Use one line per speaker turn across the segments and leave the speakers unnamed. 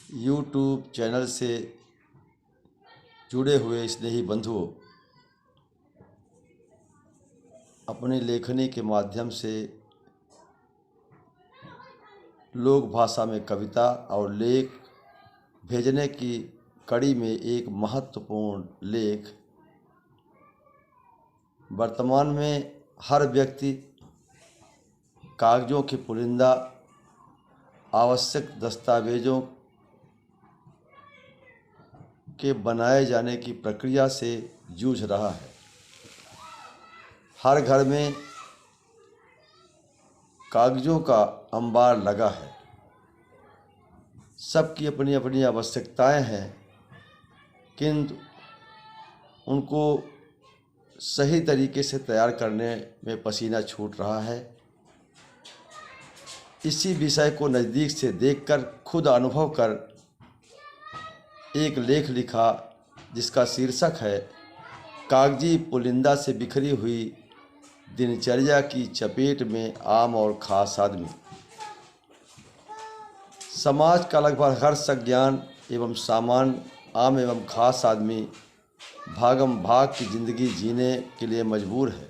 YouTube channel से जुड़े हुए स्नेही बंधुओं, अपनी लेखनी के माध्यम से लोक भाषा में कविता और लेख भेजने की कड़ी में एक महत्वपूर्ण लेख। वर्तमान में हर व्यक्ति कागज़ों की पुलिंदा आवश्यक दस्तावेज़ों के बनाए जाने की प्रक्रिया से जूझ रहा है। हर घर में कागज़ों का अंबार लगा है। सबकी अपनी अपनी आवश्यकताएं हैं, किंतु उनको सही तरीके से तैयार करने में पसीना छूट रहा है। इसी विषय को नज़दीक से देखकर, खुद अनुभव कर एक लेख लिखा, जिसका शीर्षक है कागजी पुलिंदा से बिखरी हुई दिनचर्या की चपेट में आम और खास आदमी। समाज का लगभग हर संज्ञान एवं सामान्य आम एवं खास आदमी भागम भाग की ज़िंदगी जीने के लिए मजबूर है।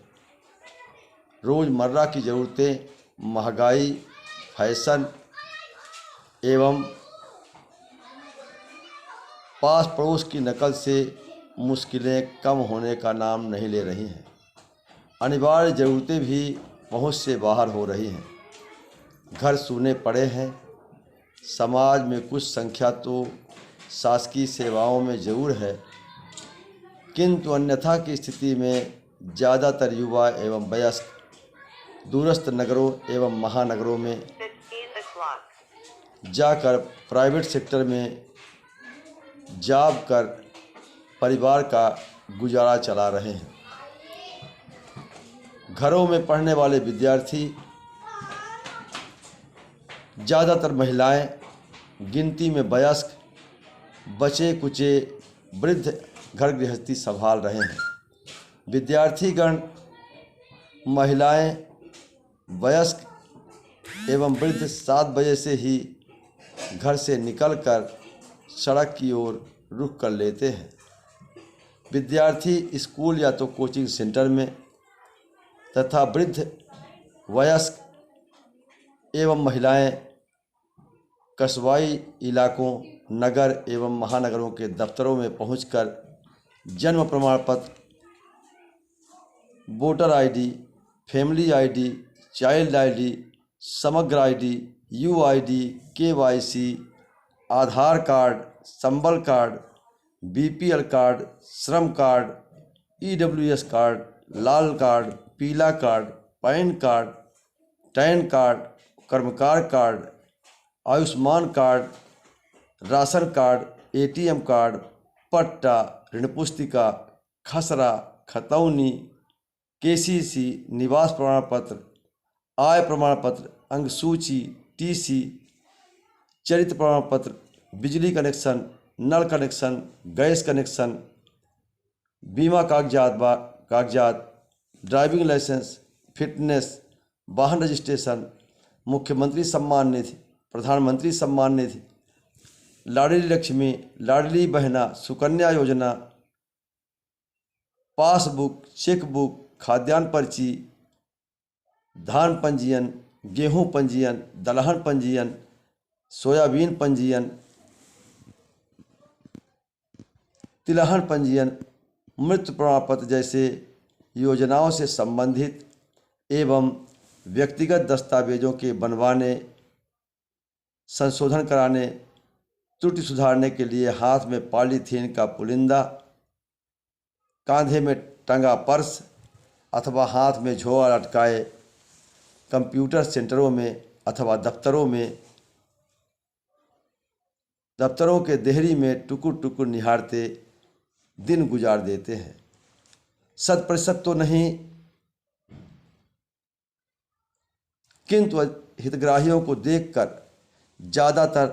रोज़मर्रा की ज़रूरतें, महंगाई, फैशन एवं पास पड़ोस की नकल से मुश्किलें कम होने का नाम नहीं ले रही हैं। अनिवार्य ज़रूरतें भी पहुंच से बाहर हो रही हैं। घर सूने पड़े हैं। समाज में कुछ संख्या तो शासकीय सेवाओं में ज़रूर है, किंतु अन्यथा की स्थिति में ज़्यादातर युवा एवं वयस्क दूरस्थ नगरों एवं महानगरों में जाकर प्राइवेट सेक्टर में जॉब कर परिवार का गुजारा चला रहे हैं। घरों में पढ़ने वाले विद्यार्थी, ज़्यादातर महिलाएं, गिनती में वयस्क, बचे कुचे वृद्ध घर गृहस्थी संभाल रहे हैं। विद्यार्थीगण, महिलाएं, वयस्क एवं वृद्ध 7 बजे से ही घर से निकलकर सड़क की ओर रुख कर लेते हैं। विद्यार्थी स्कूल या तो कोचिंग सेंटर में तथा वृद्ध, वयस्क एवं महिलाएं कस्बाई इलाकों, नगर एवं महानगरों के दफ्तरों में पहुंचकर जन्म प्रमाण पत्र, voter ID, family ID, child ID, Samagra ID, UID, KYC, Aadhaar card, Sambal card, BPL card, श्रम कार्ड, ईडब्ल्यूएस कार्ड, लाल कार्ड, पीला card, PAN card, TAN card, कर्मकार card, Ayushman card, ration card, ATM card, पट्टा, ऋण पुस्तिका, खसरा, खतौनी, केसीसी, निवास प्रमाण पत्र, आय प्रमाण पत्र, अंगसूची, टीसी, चरित्र प्रमाण पत्र, बिजली कनेक्शन, नल कनेक्शन, गैस कनेक्शन, बीमा कागजात, ड्राइविंग लाइसेंस, फिटनेस, वाहन रजिस्ट्रेशन, मुख्यमंत्री सम्मान निधि, प्रधानमंत्री सम्मान निधि, लाडली लक्ष्मी, लाडली बहना, सुकन्या योजना, पासबुक, चेकबुक, खाद्यान्न पर्ची, धान पंजीयन, गेहूं पंजीयन, दलहन पंजीयन, सोयाबीन पंजीयन, तिलहन पंजीयन, मृत्यु प्रमाण पत्र जैसे योजनाओं से संबंधित एवं व्यक्तिगत दस्तावेजों के बनवाने, संशोधन कराने, त्रुटि सुधारने के लिए हाथ में पॉलीथीन का पुलिंदा, कांधे में टंगा पर्स अथवा हाथ में झोला लटकाए कंप्यूटर सेंटरों में अथवा दफ्तरों के देहरी में टुकुर टुकुर निहारते दिन गुजार देते हैं। 100% तो नहीं, किंतु हितग्राहियों को देखकर ज़्यादातर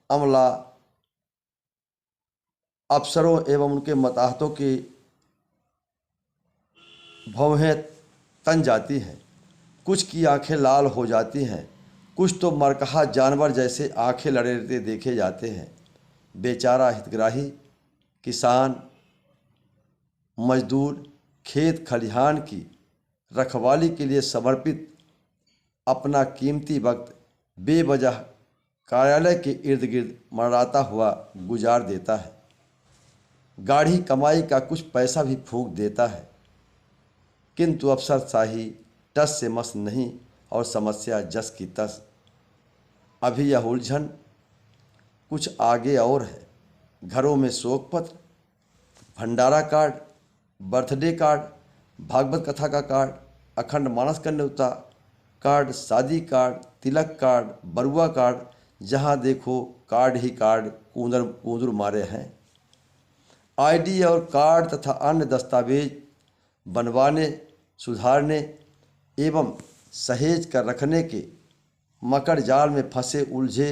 अमला, अफसरों एवं उनके मताहतों की भौहें तन जाती हैं। कुछ की आंखें लाल हो जाती हैं, कुछ तो मरकहा जानवर जैसे आंखें लड़ेते देखे जाते हैं। बेचारा हितग्राही, किसान, मजदूर खेत खलिहान की रखवाली के लिए समर्पित अपना कीमती वक्त बेवजह कार्यालय के इर्द गिर्द मंडराता हुआ गुजार देता है। गाढ़ी कमाई का कुछ पैसा भी फूंक देता है, किंतु अफसरशाही टस से मस नहीं और समस्या जस की तस। अभी यह उलझन कुछ आगे और है। घरों में शोक पत्र, भंडारा कार्ड, बर्थडे कार्ड, भागवत कथा का कार्ड, अखंड मानस का न्योता कार्ड, शादी कार्ड, तिलक कार्ड, बरुआ कार्ड, जहाँ देखो कार्ड ही कार्ड कूंदर मारे हैं। आईडी और कार्ड तथा अन्य दस्तावेज बनवाने, सुधारने एवं सहेज कर रखने के मकर जाल में फंसे उलझे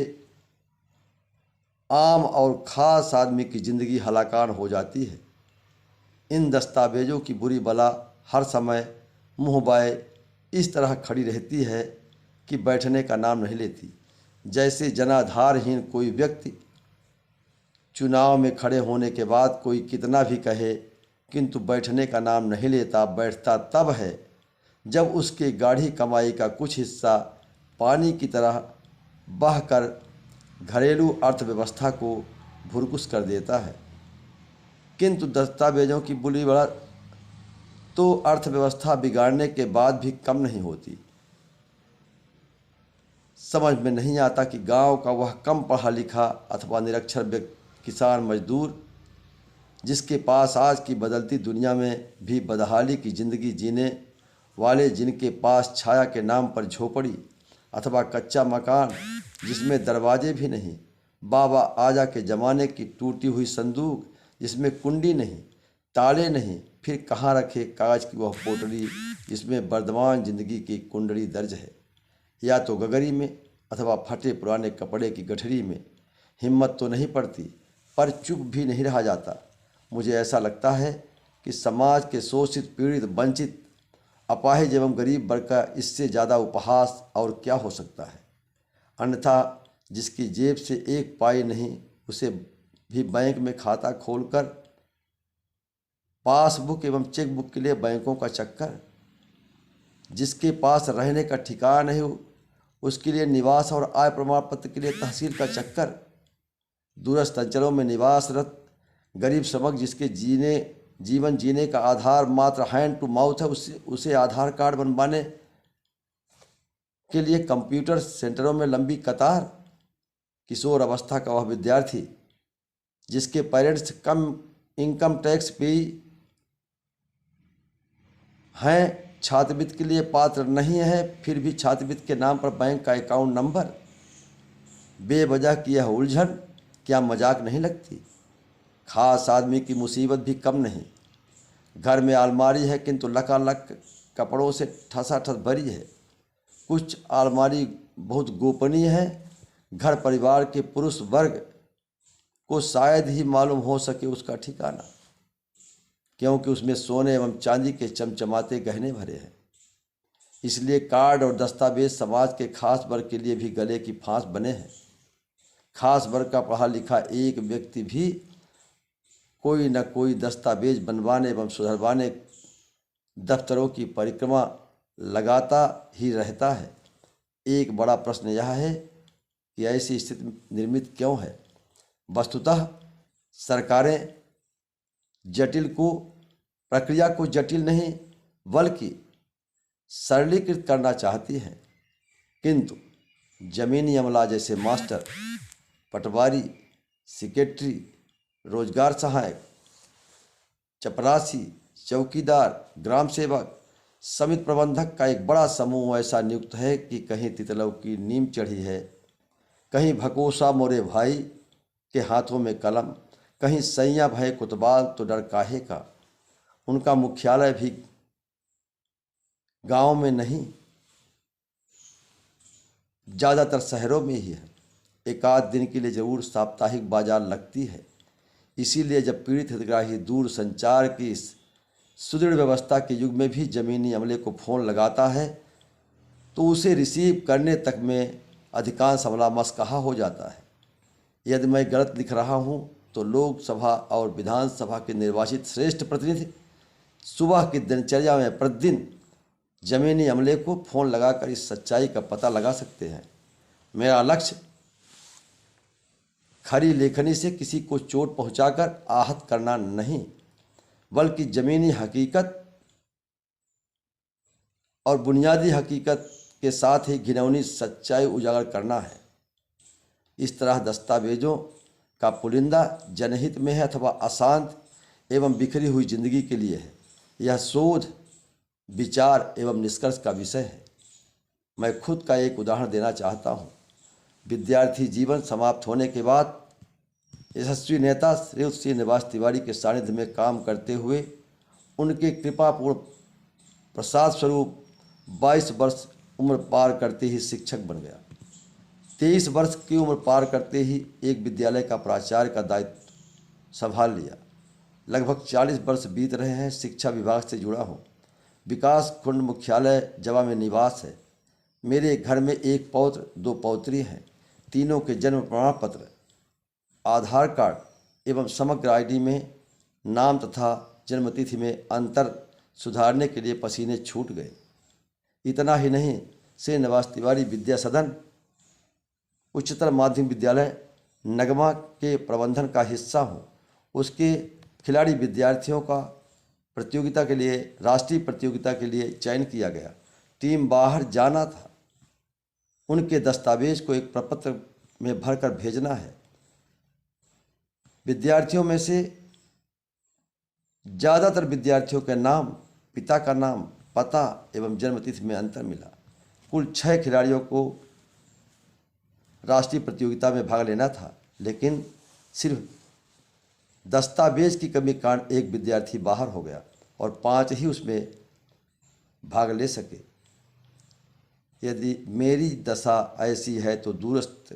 आम और खास आदमी की ज़िंदगी हलाकान हो जाती है। इन दस्तावेजों की बुरी बला हर समय मुँह बाए इस तरह खड़ी रहती है कि बैठने का नाम नहीं लेती। जैसे जनाधारहीन कोई व्यक्ति चुनाव में खड़े होने के बाद कोई कितना भी कहे किंतु बैठने का नाम नहीं लेता। बैठता तब है जब उसके गाढ़ी कमाई का कुछ हिस्सा पानी की तरह बहकर घरेलू अर्थव्यवस्था को भुरकुस कर देता है। किंतु दस्तावेजों की बुरी बला तो अर्थव्यवस्था बिगाड़ने के बाद भी कम नहीं होती। समझ में नहीं आता कि गांव का वह कम पढ़ा लिखा अथवा निरक्षर व्यक्ति, किसान, मजदूर, जिसके पास आज की बदलती दुनिया में भी बदहाली की ज़िंदगी जीने वाले, जिनके पास छाया के नाम पर झोपड़ी अथवा कच्चा मकान जिसमें दरवाजे भी नहीं, बाबा आजा के ज़माने की टूटी हुई संदूक जिसमें कुंडी नहीं, ताले नहीं, फिर कहाँ रखे कागज की वह पोटली जिसमें वर्तमान जिंदगी की कुंडली दर्ज है, या तो गगरी में अथवा फटे पुराने कपड़े की गठरी में। हिम्मत तो नहीं पड़ती पर चुप भी नहीं रहा जाता। मुझे ऐसा लगता है कि समाज के शोषित, पीड़ित, वंचित, अपाहिज एवं गरीब वर्ग का इससे ज़्यादा उपहास और क्या हो सकता है। अन्यथा जिसकी जेब से एक पाई नहीं, उसे भी बैंक में खाता खोलकर पासबुक एवं चेकबुक के लिए बैंकों का चक्कर, जिसके पास रहने का ठिकाना नहीं उसके लिए निवास और आय प्रमाण पत्र के लिए तहसील का चक्कर, दूरस्थ अंचलों में निवासरत गरीब समक जिसके जीवन जीने का आधार मात्र हैंड टू माउथ है, उसे आधार कार्ड बनवाने के लिए कंप्यूटर सेंटरों में लंबी कतार, किशोर अवस्था का वह विद्यार्थी जिसके पेरेंट्स कम इनकम टैक्स पेई हैं, छात्रवृत्ति के लिए पात्र नहीं है, फिर भी छात्रवृत्ति के नाम पर बैंक का अकाउंट नंबर। बेवजह की यह उलझन क्या मजाक नहीं लगती। खास आदमी की मुसीबत भी कम नहीं। घर में अलमारी है किंतु लकालक कपड़ों से ठसाठस भरी है। कुछ अलमारी बहुत गोपनीय है। घर परिवार के पुरुष वर्ग को शायद ही मालूम हो सके उसका ठिकाना, क्योंकि उसमें सोने एवं चांदी के चमचमाते गहने भरे हैं। इसलिए कार्ड और दस्तावेज समाज के खास वर्ग के लिए भी गले की फांस बने हैं। खास वर्ग का पढ़ा लिखा एक व्यक्ति भी कोई न कोई दस्तावेज बनवाने एवं सुधरवाने दफ्तरों की परिक्रमा लगाता ही रहता है। एक बड़ा प्रश्न यह है कि ऐसी स्थिति निर्मित क्यों है। वस्तुतः सरकारें प्रक्रिया को जटिल नहीं बल्कि सरलीकृत करना चाहती हैं, किंतु जमीनी अमला जैसे मास्टर, पटवारी, सेक्रेटरी, रोजगार सहायक, चपरासी, चौकीदार, ग्राम सेवक, समिति प्रबंधक का एक बड़ा समूह ऐसा नियुक्त है कि कहीं तितलव की नीम चढ़ी है, कहीं भकोसा मोरे भाई के हाथों में कलम, कहीं सैया भय कुतबाल तो डर काहे का। उनका मुख्यालय भी गांव में नहीं, ज़्यादातर शहरों में ही है। एक आध दिन के लिए जरूर साप्ताहिक बाजार लगती है। इसीलिए जब पीड़ित हितग्राही दूर संचार की इस सुदृढ़ व्यवस्था के युग में भी जमीनी अमले को फ़ोन लगाता है तो उसे रिसीव करने तक में अधिकांश अमला मसकहा हो जाता है। यदि मैं गलत लिख रहा हूँ तो लोकसभा और विधानसभा के निर्वाचित श्रेष्ठ प्रतिनिधि सुबह की दिनचर्या में प्रतिदिन जमीनी अमले को फ़ोन लगाकर इस सच्चाई का पता लगा सकते हैं। मेरा लक्ष्य खरी लेखनी से किसी को चोट पहुंचाकर आहत करना नहीं, बल्कि ज़मीनी हकीकत और बुनियादी हकीकत के साथ ही घिनौनी सच्चाई उजागर करना है। इस तरह दस्तावेजों का पुलिंदा जनहित में है अथवा अशांत एवं बिखरी हुई जिंदगी के लिए है, यह शोध, विचार एवं निष्कर्ष का विषय है। मैं खुद का एक उदाहरण देना चाहता हूँ। विद्यार्थी जीवन समाप्त होने के बाद यशस्वी नेता श्री श्रीनिवास तिवारी के सानिध्य में काम करते हुए उनके कृपापूर्ण प्रसाद स्वरूप 22 वर्ष उम्र पार करते ही शिक्षक बन गया। 23 वर्ष की उम्र पार करते ही एक विद्यालय का प्राचार्य का दायित्व संभाल लिया। लगभग 40 वर्ष बीत रहे हैं शिक्षा विभाग से जुड़ा हूँ। विकास खंड मुख्यालय जवा में निवास है। मेरे घर में एक पौत्र 2 पौत्री हैं। तीनों के जन्म प्रमाण पत्र, आधार कार्ड एवं समग्र आईडी में नाम तथा जन्मतिथि में अंतर सुधारने के लिए पसीने छूट गए। इतना ही नहीं, श्रीनिवास तिवारी विद्या सदन उच्चतर माध्यमिक विद्यालय नगमा के प्रबंधन का हिस्सा हूँ। उसके खिलाड़ी विद्यार्थियों का प्रतियोगिता के लिए, राष्ट्रीय प्रतियोगिता के लिए चयन किया गया। टीम बाहर जाना था। उनके दस्तावेज को एक प्रपत्र में भरकर भेजना है। विद्यार्थियों में से ज़्यादातर विद्यार्थियों के नाम, पिता का नाम, पता एवं जन्मतिथि में अंतर मिला। कुल 6 खिलाड़ियों को राष्ट्रीय प्रतियोगिता में भाग लेना था, लेकिन सिर्फ दस्तावेज की कमी के कारण एक विद्यार्थी बाहर हो गया और 5 ही उसमें भाग ले सके। यदि मेरी दशा ऐसी है तो दूरस्थ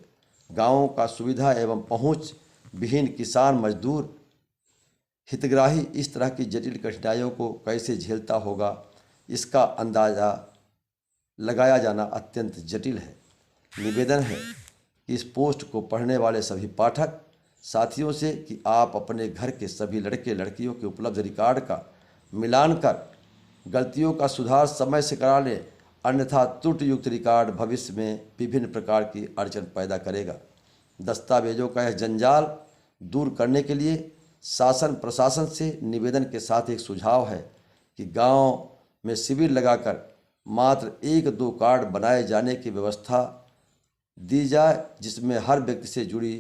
गांवों का सुविधा एवं पहुंच विहीन किसान, मजदूर, हितग्राही इस तरह की जटिल कठिनाइयों को कैसे झेलता होगा, इसका अंदाज़ा लगाया जाना अत्यंत जटिल है। निवेदन है कि इस पोस्ट को पढ़ने वाले सभी पाठक साथियों से कि आप अपने घर के सभी लड़के लड़कियों के उपलब्ध रिकॉर्ड का मिलान कर गलतियों का सुधार समय से करा लें, अन्यथा त्रुटियुक्त रिकॉर्ड भविष्य में विभिन्न प्रकार की अड़चन पैदा करेगा। दस्तावेजों का यह जंजाल दूर करने के लिए शासन प्रशासन से निवेदन के साथ एक सुझाव है कि गांव में शिविर लगाकर मात्र 1-2 कार्ड बनाए जाने की व्यवस्था दी जाए, जिसमें हर व्यक्ति से जुड़ी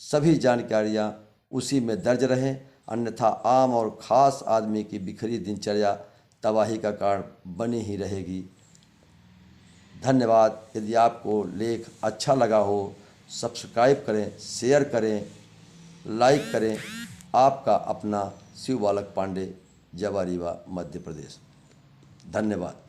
सभी जानकारियां उसी में दर्ज रहें, अन्यथा आम और ख़ास आदमी की बिखरी दिनचर्या तबाही का कारण बनी ही रहेगी। धन्यवाद। यदि आपको लेख अच्छा लगा हो, सब्सक्राइब करें, शेयर करें, लाइक करें। आपका अपना शिव बालक पांडे, जवा रीवा, मध्य प्रदेश। धन्यवाद।